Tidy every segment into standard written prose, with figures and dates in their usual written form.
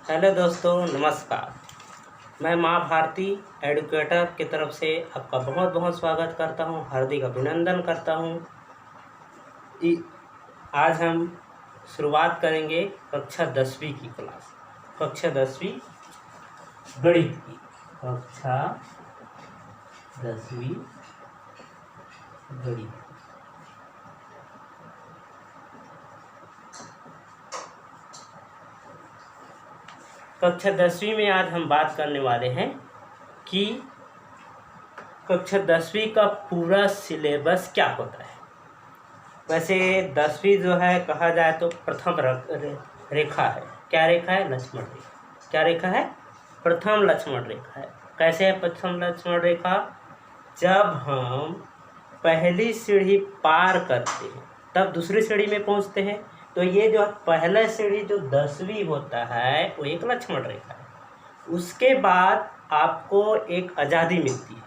Hello दोस्तों, नमस्कार। मैं माँ भारती एडुकेटर की तरफ से आपका बहुत बहुत स्वागत करता हूँ, हार्दिक अभिनंदन करता हूँ। आज हम शुरुआत करेंगे कक्षा 10वीं की क्लास, कक्षा 10वीं गणित की। कक्षा 10वीं गणित। कक्षा 10वीं में आज हम बात करने वाले हैं कि कक्षा 10वीं का पूरा सिलेबस क्या होता है। वैसे 10वीं जो है कहा जाए तो प्रथम रेखा है। क्या रेखा है? लक्ष्मण रेखा। क्या रेखा है? प्रथम लक्ष्मण रेखा है। कैसे है प्रथम लक्ष्मण रेखा? जब हम पहली सीढ़ी पार करते हैं तब दूसरी सीढ़ी में पहुंचते हैं। तो ये जो पहला सीढ़ी जो 10वीं होता है वो एक लक्ष्मण रेखा है। उसके बाद आपको एक आज़ादी मिलती है।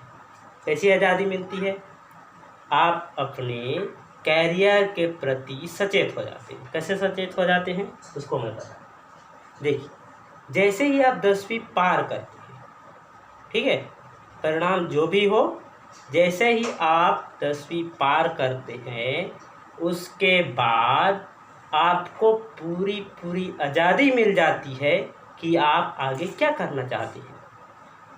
कैसी आज़ादी मिलती है? आप अपने कैरियर के प्रति सचेत हो जाते हैं। कैसे सचेत हो जाते हैं उसको मैं बता। देखिए, जैसे ही आप 10वीं पार करते हैं, ठीक है, परिणाम जो भी हो, जैसे ही आप 10वीं पार करते हैं उसके बाद आपको पूरी आज़ादी मिल जाती है कि आप आगे क्या करना चाहते हैं,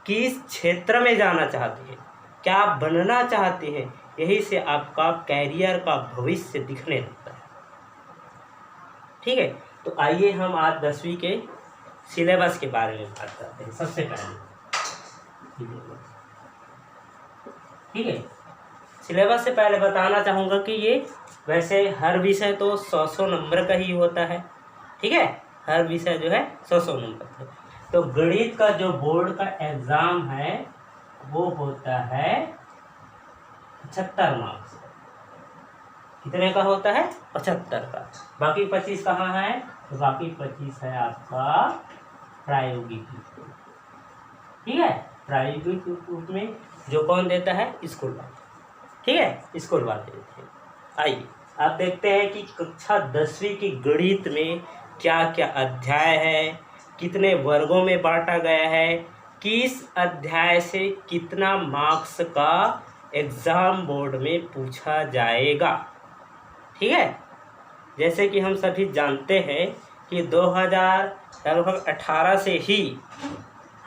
किस क्षेत्र में जाना चाहते हैं, क्या बनना चाहते हैं। यही से आपका कैरियर का भविष्य दिखने लगता है। ठीक है, तो आइए हम आज 10वीं के सिलेबस के बारे में बात करते हैं। सबसे पहले ठीक है, सिलेबस से पहले बताना चाहूँगा कि ये वैसे हर विषय तो 100 नंबर का ही होता है। ठीक है, हर विषय जो है 100 नंबर का। तो गणित का जो बोर्ड का एग्ज़ाम है वो होता है 75 मार्क्स। कितने का होता है? 75 का। बाकी 25 कहाँ है? तो बाकी 25 है आपका प्रायोगिक रूप में। ठीक है, प्रायोगिक रूप में जो कौन देता है? स्कूल वाले। ठीक है, स्कूल वाले देते हैं। आइए आप देखते हैं कि कक्षा 10वीं की गणित में क्या क्या अध्याय है, कितने वर्गों में बांटा गया है, किस अध्याय से कितना मार्क्स का एग्ज़ाम बोर्ड में पूछा जाएगा। ठीक है, जैसे कि हम सभी जानते हैं कि 2018 से ही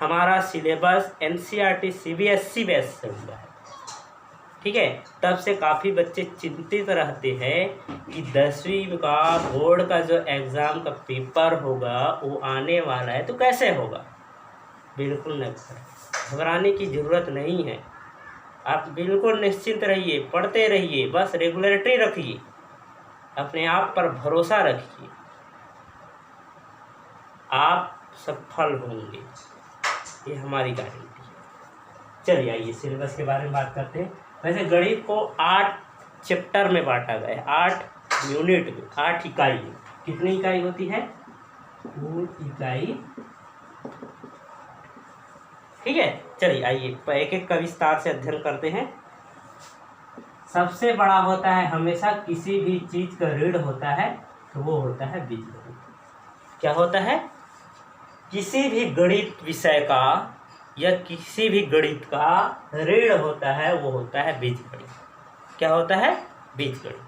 हमारा सिलेबस NCERT CBSE बेस से हुआ है। ठीक है, तब से काफ़ी बच्चे चिंतित रहते हैं कि 10वीं का बोर्ड का जो एग्ज़ाम का पेपर होगा वो आने वाला है, तो कैसे होगा। बिल्कुल नहीं, घबराने की ज़रूरत नहीं है। आप बिल्कुल निश्चिंत रहिए, पढ़ते रहिए, बस रेगुलरिटी रखिए, अपने आप पर भरोसा रखिए, आप सफल होंगे, ये हमारी गारंटी है। चलिए आइए सिलेबस के बारे में बात करते हैं। वैसे गणित को 8 चैप्टर में बांटा गया है, 8 यूनिट में, 8 इकाई में। कितनी इकाई होती है? 2 इकाई। ठीक है, चलिए आइए एक एक का विस्तार से अध्ययन करते हैं। सबसे बड़ा होता है हमेशा किसी भी चीज़ का ऋण होता है तो वो होता है बीजगणित। क्या होता है? किसी भी गणित विषय का या किसी भी गणित का ऋण होता है वो होता है बीजगणित। क्या होता है? बीजगणित।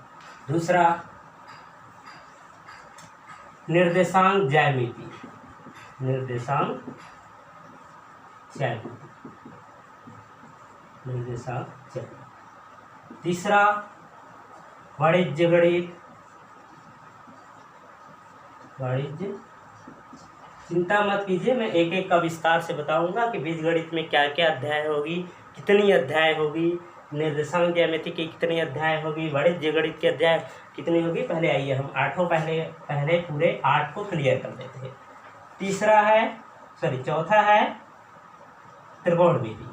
दूसरा, निर्देशांक ज्यामिति। निर्देशांक ज्यामिति। निर्देशांक ज्यामिति। तीसरा, वाणिज्य गणित। वाणिज्य, चिंता मत कीजिए, मैं एक एक का विस्तार से बताऊंगा कि बीजगणित में क्या क्या अध्याय होगी, कितनी अध्याय होगी, निर्देशांक ज्यामिति की कितनी अध्याय होगी, वाणिज्य गणित की अध्याय कितनी होगी। पहले आइए हम आठों पहले पूरे 8 को क्लियर कर देते हैं। तीसरा है, चौथा है त्रिकोणमिति।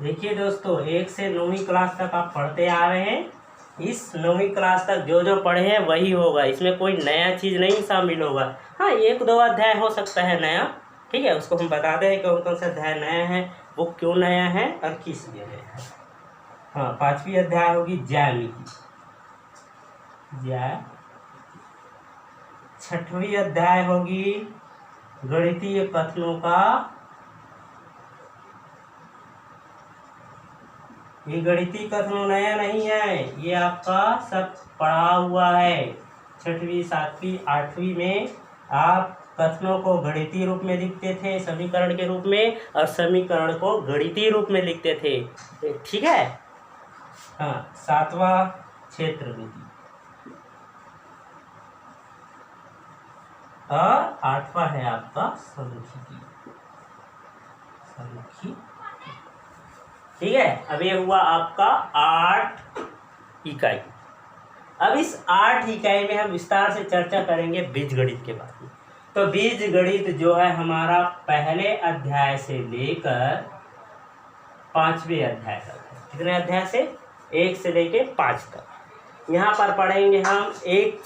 देखिए दोस्तों, 1 से 9वीं क्लास तक आप पढ़ते आ रहे हैं। इस 9वीं क्लास तक जो जो पढ़े हैं वही होगा, इसमें कोई नया चीज़ नहीं शामिल होगा। हाँ, 1-2 अध्याय हो सकता है नया। ठीक है, उसको हम बताते हैं कौन कौन सा अध्याय नया है, वो क्यों नया है और किस लिए नया है। हाँ, 5वीं अध्याय होगी ज्यामिति। 6वीं अध्याय होगी गणितीय कथनों का। ये गणितीय कथन नया नहीं है, ये आपका सब पढ़ा हुआ है। 6वीं 7वीं 8वीं में आप कथनों को गणितीय रूप में लिखते थे समीकरण के रूप में, और समीकरण को गणितीय रूप में लिखते थे। ठीक है। हाँ, 7वां क्षेत्र विधि और 8वां है आपका सांख्यिकी। ठीक है। अब ये हुआ आपका 8 इकाई। अब इस 8 इकाई में हम विस्तार से चर्चा करेंगे बीजगणित के बारे में। तो बीजगणित जो है हमारा पहले अध्याय से लेकर 5वें अध्याय तक है। कितने अध्याय से? 1 से लेकर 5 तक। यहाँ पर पढ़ेंगे हम एक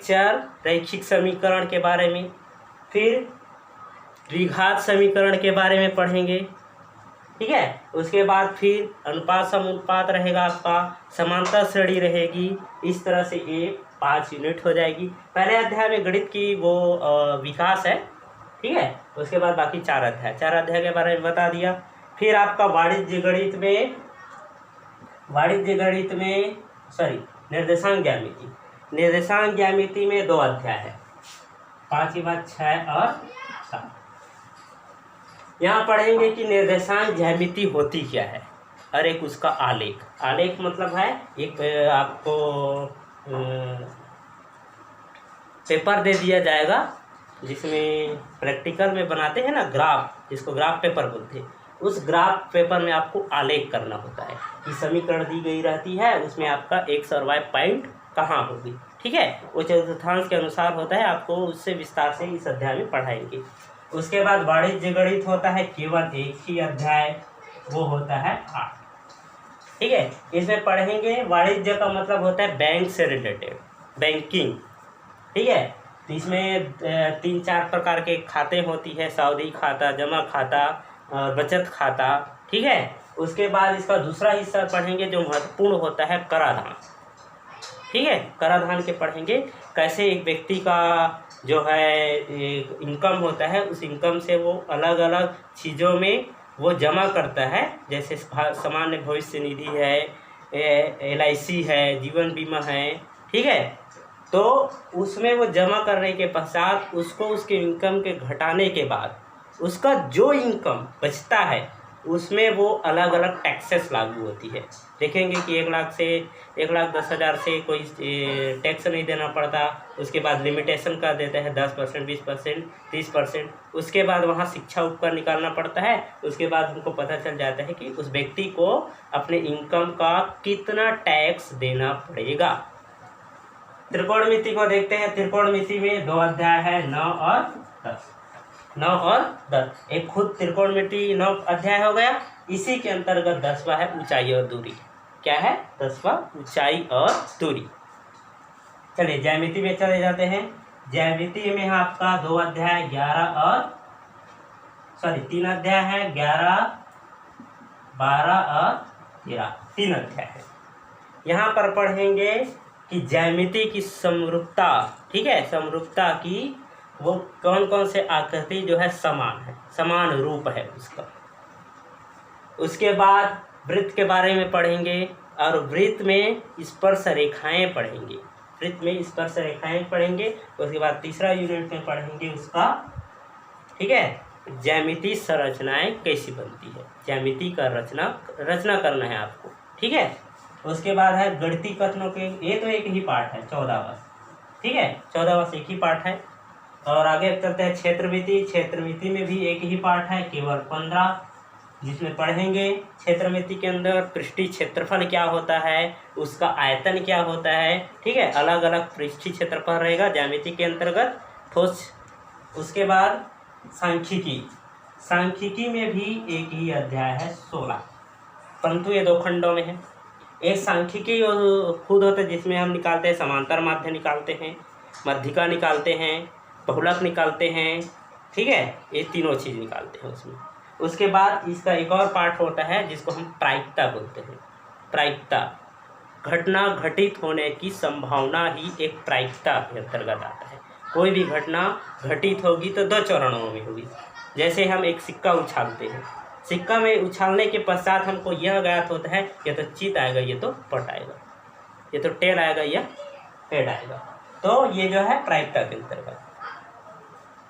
चर रैखिक समीकरण के बारे में, फिर द्विघात समीकरण के बारे में पढ़ेंगे। ठीक है। उसके बाद फिर अनुपात समानुपात रहेगा आपका, समांतर श्रेणी रहेगी। इस तरह से ये 5 यूनिट हो जाएगी। पहले अध्याय में गणित की वो विकास है। ठीक है। उसके बाद बाकी 4 अध्याय के बारे में बता दिया। फिर आपका वाणिज्य गणित में निर्देशांक ज्यामिति में 2 अध्याय है, 5 के बाद 6 और 7। यहाँ पढ़ेंगे कि निर्देशांक ज्यामिति होती क्या है और एक उसका आलेख मतलब है एक आपको पेपर दे दिया जाएगा जिसमें प्रैक्टिकल में बनाते हैं ना ग्राफ, जिसको ग्राफ पेपर बोलते हैं। उस ग्राफ पेपर में आपको आलेख करना होता है कि समीकरण दी गई रहती है, उसमें आपका x और y पॉइंट कहाँ होगी। ठीक है। वो चतुर्थांश के अनुसार होता है, आपको उससे विस्तार से इस अध्याय में पढ़ाएंगे। उसके बाद वाणिज्य गणित होता है केवल एक ही अध्याय, वो होता है 8। ठीक है। इसमें पढ़ेंगे वाणिज्य का मतलब होता है बैंक से रिलेटेड, बैंकिंग। ठीक है। तो इसमें 3-4 प्रकार के खाते होती है, सावधि खाता, जमा खाता और बचत खाता। ठीक है। उसके बाद इसका दूसरा हिस्सा पढ़ेंगे जो महत्वपूर्ण होता है कराधान। ठीक है। कराधान के पढ़ेंगे कैसे एक व्यक्ति का जो है इनकम होता है, उस इनकम से वो अलग अलग चीज़ों में वो जमा करता है, जैसे सामान्य भविष्य निधि है, LIC है, जीवन बीमा है। ठीक है। तो उसमें वो जमा करने के पश्चात उसको उसके इनकम के घटाने के बाद उसका जो इनकम बचता है उसमें वो अलग अलग टैक्सेस लागू होती है। देखेंगे कि 1,10,000 से कोई टैक्स नहीं देना पड़ता। उसके बाद लिमिटेशन कर देता है 10%, 20%, 30%। उसके बाद वहाँ शिक्षा उपकर निकालना पड़ता है। उसके बाद हमको पता चल जाता है कि उस व्यक्ति को अपने इनकम का कितना टैक्स देना पड़ेगा। त्रिकोणमिति को देखते हैं। त्रिकोणमिति में 2 अध्याय है, 9 और 10। 9 और 10 एक खुद त्रिकोणमिति 9 अध्याय हो गया। इसी के अंतर्गत 10वां है ऊंचाई और दूरी। क्या है? 10वां ऊंचाई और दूरी। चलिए ज्यामिति में चले जाते हैं। ज्यामिति में आपका 2 अध्याय 3 अध्याय है, 11, 12 और 13, 3 अध्याय है। यहाँ पर पढ़ेंगे कि ज्यामिति की समरूपता। ठीक है। समरूपता की वो कौन कौन से आकृति जो है समान रूप है उसका। उसके बाद वृत्त के बारे में पढ़ेंगे और वृत्त में स्पर्श रेखाएं पढ़ेंगे। उसके बाद तीसरा यूनिट में पढ़ेंगे उसका, ठीक है, ज्यामिति संरचनाएं कैसी बनती है। ज्यामिति का रचना करना है आपको। ठीक है। उसके बाद है गणितीय कथनों के, ये तो एक ही पार्ट है 14वां। ठीक है। 14वां से एक ही पार्ट है। और आगे चलते हैं क्षेत्रमिति में भी एक ही पार्ट है, केवल 15, जिसमें पढ़ेंगे क्षेत्रमिति के अंदर पृष्ठीय क्षेत्रफल क्या होता है, उसका आयतन क्या होता है। ठीक है। अलग अलग पृष्ठीय क्षेत्रफल रहेगा ज्यामिति के अंतर्गत ठोस। उसके बाद सांख्यिकी में भी एक ही अध्याय है 16, परंतु ये 2 खंडों में है। एक सांख्यिकी खुद होता है जिसमें हम निकालते हैं समांतर माध्य निकालते हैं, मध्यिका निकालते हैं, बहुलक निकालते हैं। ठीक है। ये तीनों चीज़ निकालते हैं उसमें। उसके बाद इसका एक और पार्ट होता है जिसको हम प्रायिकता बोलते हैं। प्रायिकता घटना घटित होने की संभावना ही एक प्रायिकता के अंतर्गत आता है। कोई भी घटना घटित होगी तो 2 चरणों में होगी। जैसे हम एक सिक्का उछालते हैं, सिक्का में उछालने के पश्चात हमको यह ज्ञात होता है ये तो चित आएगा, ये तो पट आएगा, ये तो टेल आएगा, या हेड आएगा। तो ये जो है प्रायिकता के अंतर्गत।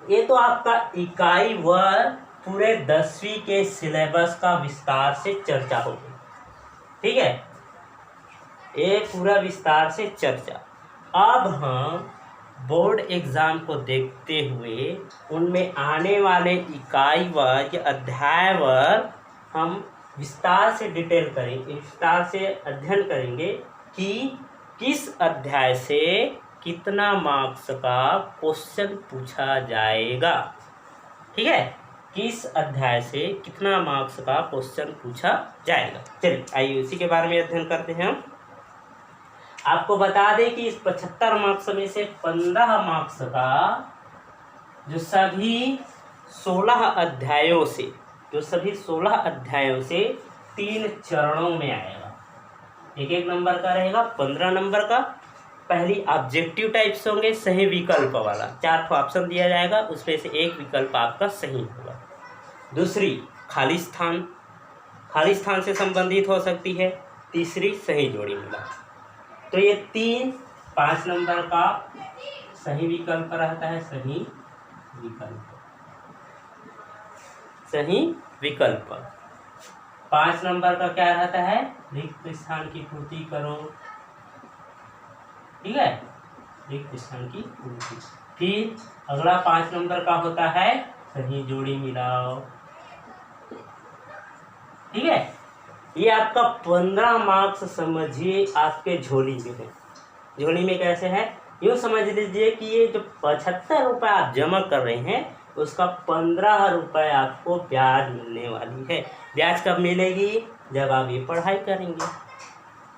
ये तो आपका इकाई वर पूरे 10वीं के सिलेबस का विस्तार से चर्चा होगी। ठीक है, ये पूरा विस्तार से चर्चा। अब हम बोर्ड एग्जाम को देखते हुए उनमें आने वाले इकाई वर या अध्याय वर हम विस्तार से डिटेल करेंगे, विस्तार से अध्ययन करेंगे कि किस अध्याय से कितना मार्क्स का क्वेश्चन पूछा जाएगा। ठीक है, किस अध्याय से कितना मार्क्स का क्वेश्चन पूछा जाएगा। चलिए आइए उसी के बारे में अध्ययन करते हैं हम। आपको बता दें कि इस 75 मार्क्स में से 15 मार्क्स का जो सभी 16 अध्यायों से 3 चरणों में आएगा। एक नंबर का रहेगा, 15 नंबर का। पहली ऑब्जेक्टिव टाइप्स होंगे, सही विकल्प वाला, 4 ऑप्शन दिया जाएगा, उसमें से एक विकल्प आपका सही होगा। दूसरी खाली स्थान से संबंधित हो सकती है। तीसरी सही जोड़ी मिला। तो ये 5 नंबर का सही विकल्प रहता है, सही विकल्प। 5 नंबर का क्या रहता है, रिक्त स्थान की पूर्ति करो। ठीक है, रिक्त स्थान की पूर्ति। फिर अगला 5 नंबर का होता है सही जोड़ी मिलाओ। ठीक है, ये आपका 15 मार्क्स समझिए आपके झोली में है। झोली में कैसे है, यूँ समझ लीजिए कि ये जो 75 रुपये आप जमा कर रहे हैं उसका 15 रुपये आपको ब्याज मिलने वाली है। ब्याज कब मिलेगी, जब आप ये पढ़ाई करेंगे,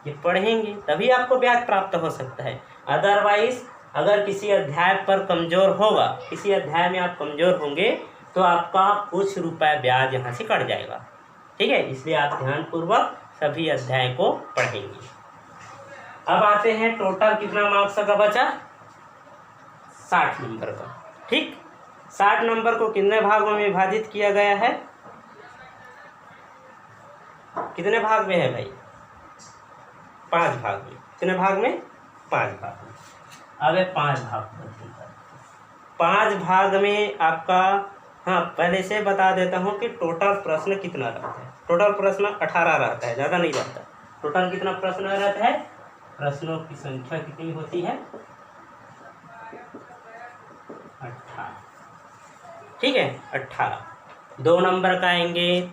ये पढ़ेंगे तभी आपको ब्याज प्राप्त हो सकता है। अदरवाइज अगर किसी अध्याय पर कमज़ोर होगा, किसी अध्याय में आप कमज़ोर होंगे तो आपका कुछ रुपये ब्याज यहाँ से कट जाएगा। ठीक है, इसलिए आप ध्यानपूर्वक सभी अध्याय को पढ़ेंगे। अब आते हैं टोटल कितना मार्क्स का बचा, 60 नंबर का। ठीक, 60 नंबर को कितने भागों में विभाजित किया गया है, कितने भाग में है भाई, 5 भाग में। कितने भाग में, 5 भाग में। अब 5 भाग में आपका, हाँ पहले से बता देता हूँ कि टोटल प्रश्न कितना रहता है। टोटल प्रश्न 18 रहता है, ज़्यादा नहीं रहता। टोटल कितना प्रश्न रहता है, प्रश्नों की संख्या कितनी होती है, 18। ठीक है, 18। 2 नंबर का आएंगे,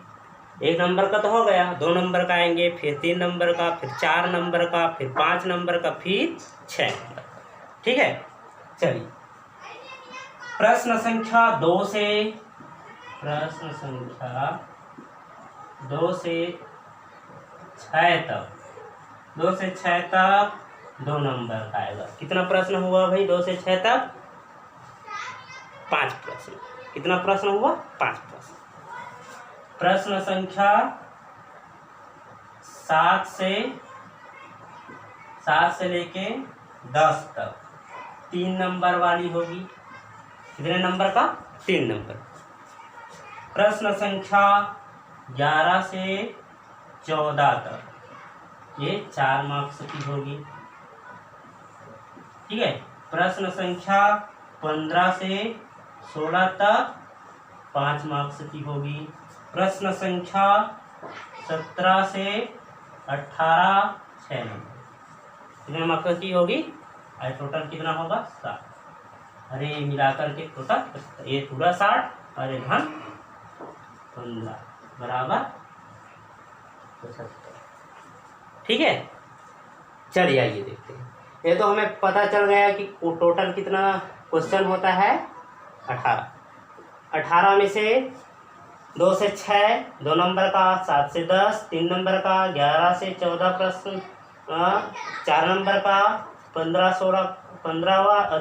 1 नंबर का तो हो गया, 2 नंबर का आएंगे, फिर 3 नंबर का, फिर 4 नंबर का, फिर 5 नंबर का, फिर 6 नंबर का। ठीक है, चलिए प्रश्न संख्या 2 से 6 तक, 2 से 6 तक 2 नंबर का आएगा। कितना प्रश्न हुआ भाई, 2 से 6 तक 5 प्रश्न। कितना प्रश्न हुआ, 5 प्रश्न। प्रश्न संख्या 7 से लेके 10 तक 3 नंबर वाली होगी। कितने नंबर का, 3 नंबर। प्रश्न संख्या 11 से 14 तक ये 4 मार्क्स की होगी। ठीक है, प्रश्न संख्या 15 से 16 तक 5 मार्क्स की होगी। प्रश्न संख्या 17 से 18 6 नंबर। कितने मार्क्स की होगी, और टोटल कितना होगा, 7। अरे मिलाकर के टोटल ये पूरा 60 और धन 15 बराबर 75। ठीक है, चलिए आइए देखते हैं। ये तो हमें पता चल गया कि टोटल कितना क्वेश्चन होता है, 18। 18 में से 2 से 6 2 नंबर का, 7 से 10 3 नंबर का, 11 से 14 प्रश्न 4 नंबर का,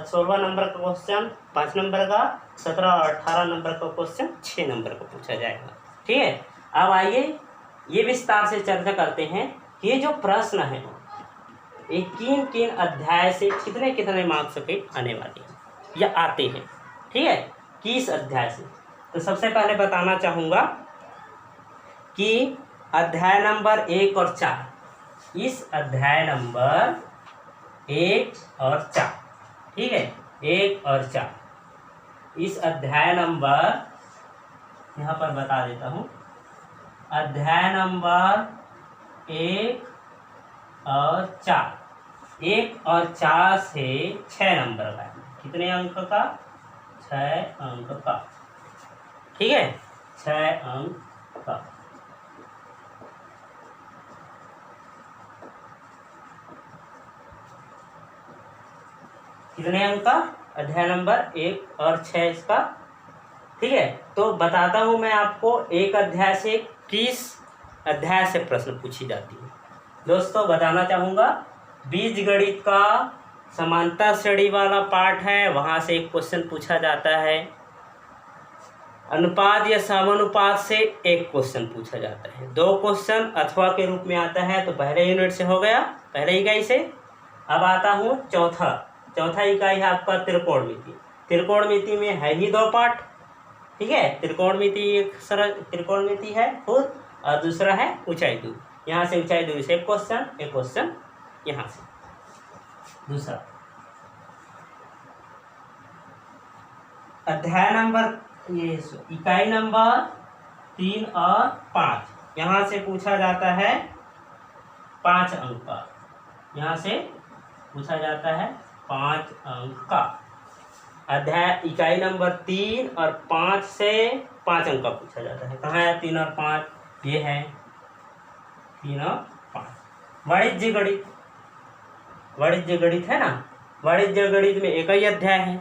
16वां नंबर का क्वेश्चन 5 नंबर का, 17 और 18 नंबर का क्वेश्चन 6 नंबर का पूछा जाएगा। ठीक है, अब आइए ये विस्तार से चर्चा करते हैं कि ये जो प्रश्न है एक किन किन अध्याय से कितने कितने मार्क्स के आने वाले हैं या आते हैं, ठीक है, किस अध्याय से। तो सबसे पहले बताना चाहूँगा कि अध्याय नंबर 1 और 4, इस अध्याय नंबर 1 और 4, ठीक है, 1 और 4, इस अध्याय नंबर, यहाँ पर बता देता हूँ, अध्याय नंबर 1 और 4, 1 और 4 से 6 नंबर का, कितने अंक का, 6 अंक का, ठीक है, 6 अंक का। कितने अंक का, अध्याय नंबर 1 और 6 इसका, ठीक है। तो बताता हूँ मैं आपको एक अध्याय से किस अध्याय से प्रश्न पूछी जाती है। दोस्तों बताना चाहूँगा, बीजगणित का समांतर श्रेणी वाला पार्ट है, वहाँ से एक क्वेश्चन पूछा जाता है। अनुपात या समानुपात से एक क्वेश्चन पूछा जाता है। 2 क्वेश्चन अथवा के रूप में आता है। तो पहले यूनिट से हो गया, पहले इकाई से। अब आता हूँ चौथा इकाई है आपका त्रिकोणमिति। त्रिकोणमिति में है ही 2 पार्ट, ठीक है। त्रिकोणमिति एक सरल त्रिकोणमिति है खुद, और दूसरा है ऊंचाई दूरी। यहाँ से ऊंचाई दूरी से एक क्वेश्चन यहाँ से दूसरा। अध्याय नंबर इकाई नंबर 3 और 5, यहाँ से पूछा जाता है 5 अंक का, यहाँ से पूछा जाता है 5 अंक का। अध्याय इकाई नंबर 3 और 5 से 5 अंक का पूछा जाता है। कहाँ है 3 और 5, ये है 3 और 5। वाणिज्य गणित है ना, वाणिज्य गणित में एक ही अध्याय है,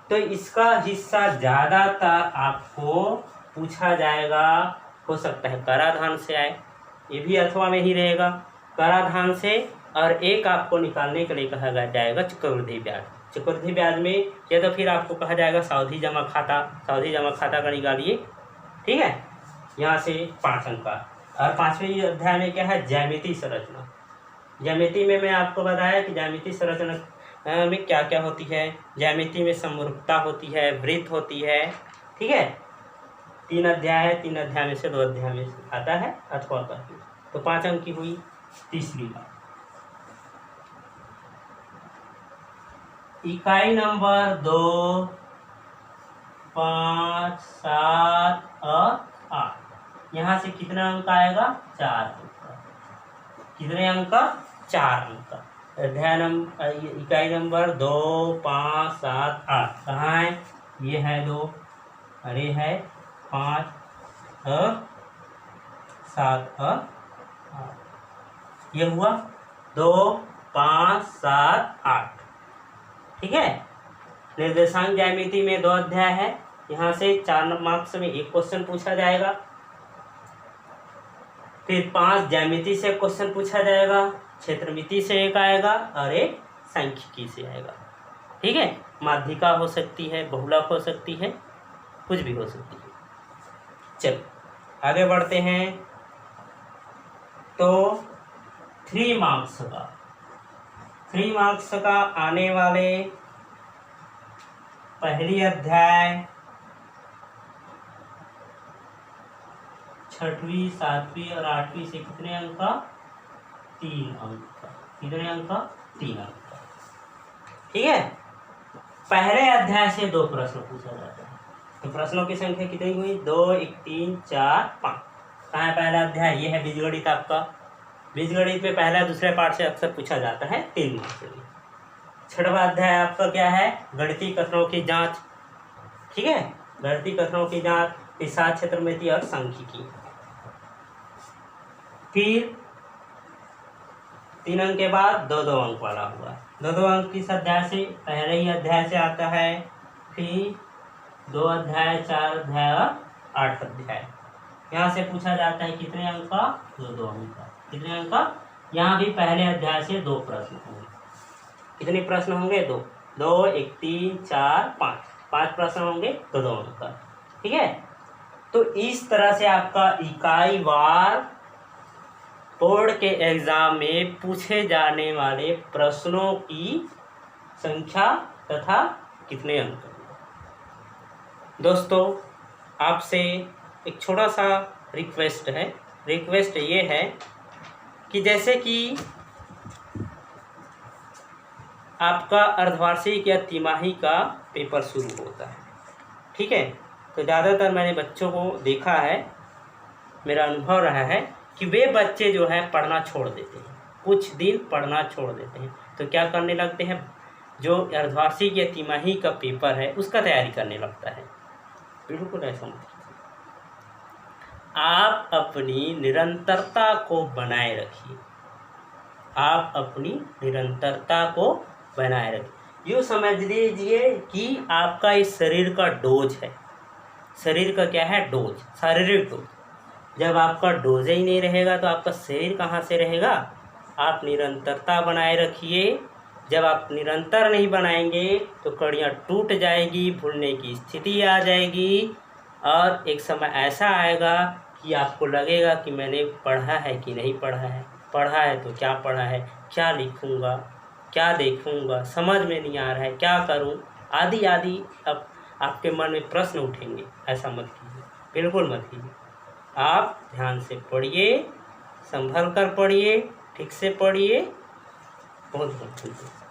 तो इसका हिस्सा ज़्यादातर आपको पूछा जाएगा, हो सकता है कराधान से आए, ये भी अथवा में ही रहेगा, कराधान से। और एक आपको निकालने के लिए कहा जाएगा चक्रवृद्धि ब्याज। चक्रवृद्धि ब्याज में या तो फिर आपको कहा जाएगा सावधि जमा खाता का निकालिए, ठीक है, यहाँ से 5 अंक का। और 5वें अध्याय में क्या है, ज्यामितीय संरचना। ज्यामिति में मैं आपको बताया कि ज्यामितीय संरचना में क्या क्या होती है। ज्यामिति में समरूपता होती है, वृत्त होती है, ठीक है। 3 अध्याय है, 3 अध्याय में से 2 अध्याय में आता है अथवा का। तो 5 अंक की हुई। तीसरी बात, इकाई नंबर 2, 5, 7 और 8, यहाँ से कितना अंक आएगा, 4 अंक का। कितने अंक का, 4 अंक का। अध्याय नंबर इकाई नंबर 2, 5, 7, 8 कहाँ है, ये है 2, अरे है 5 और 7 और 8, ये हुआ 2, 5, 7, 8, ठीक है। निर्देशांक ज्यामिति में 2 अध्याय है, यहाँ से 4 मार्क्स में एक क्वेश्चन पूछा जाएगा। फिर 5 ज्यामिति से क्वेश्चन पूछा जाएगा, क्षेत्रमिति से एक आएगा और एक सांख्यिकी से आएगा, ठीक है। माध्यिका हो सकती है, बहुलक हो सकती है, कुछ भी हो सकती है। चलो आगे बढ़ते हैं। तो 3 मार्क्स का आने वाले पहली अध्याय 6वीं, 7वीं और 8वीं से कितने अंक का, 3 अंक का। कितने अंक का, 3 अंक का, ठीक है। पहले अध्याय से 2 प्रश्न पूछा जाता है। तो प्रश्नों की संख्या कितनी हुई, 2, 1, 3, 4, 5। कहाँ है पहला अध्याय, ये है बीजगणित आपका। बीजगणित में पहला दूसरे पार्ट से अक्सर पूछा जाता है 3 मार्क्स के लिए। 6वां अध्याय आपका क्या है, गणितीय कथनों की जांच, ठीक है। गणितीय कथनों की जांच, हिसाब, क्षेत्रमिति और सांख्यिकी। फिर 3 अंक के बाद 2-2 अंक वाला हुआ। 2-2 अंक किस अध्याय से, पहले ही अध्याय से आता है। फिर 2 अध्याय, 4 अध्याय और 8 अध्याय, यहाँ से पूछा जाता है कितने अंक का, 2-2 अंक का। कितने अंक का, यहाँ भी पहले अध्याय से 2 प्रश्न होंगे। कितने प्रश्न होंगे, 2, 2, 1, 3, 4, 5 प्रश्न होंगे, 2-2 अंक का, ठीक है। तो इस तरह से आपका इकाई वार बोर्ड के एग्ज़ाम में पूछे जाने वाले प्रश्नों की संख्या तथा कितने अंक। दोस्तों, आपसे एक छोटा सा रिक्वेस्ट है। रिक्वेस्ट ये है कि जैसे कि आपका अर्धवार्षिक या तिमाही का पेपर शुरू होता है, ठीक है, तो ज़्यादातर मैंने बच्चों को देखा है, मेरा अनुभव रहा है कि वे बच्चे जो है पढ़ना छोड़ देते हैं, कुछ दिन पढ़ना छोड़ देते हैं, तो क्या करने लगते हैं, जो अर्धवार्षिक या तिमाही का पेपर है उसका तैयारी करने लगता है। बिल्कुल ऐसा मत कीजिए। आप अपनी निरंतरता को बनाए रखिए, आप अपनी निरंतरता को बनाए रखिए। यूँ समझ लीजिए कि आपका इस शरीर का डोज है। शरीर का क्या है? डोज, शारीरिक डोज। जब आपका डोज ही नहीं रहेगा तो आपका शरीर कहाँ से रहेगा? आप निरंतरता बनाए रखिए। जब आप निरंतर नहीं बनाएंगे तो कड़ियाँ टूट जाएगी, भूलने की स्थिति आ जाएगी, और एक समय ऐसा आएगा कि आपको लगेगा कि मैंने पढ़ा है कि नहीं पढ़ा है, पढ़ा है तो क्या पढ़ा है, क्या लिखूँगा, क्या देखूँगा, समझ में नहीं आ रहा है, क्या करूँ, आदि आदि। अब आपके मन में प्रश्न उठेंगे। ऐसा मत कीजिए, बिल्कुल मत कीजिए। आप ध्यान से पढ़िए, संभल कर पढ़िए, ठीक से पढ़िए। बहुत बहुत धन्यवाद।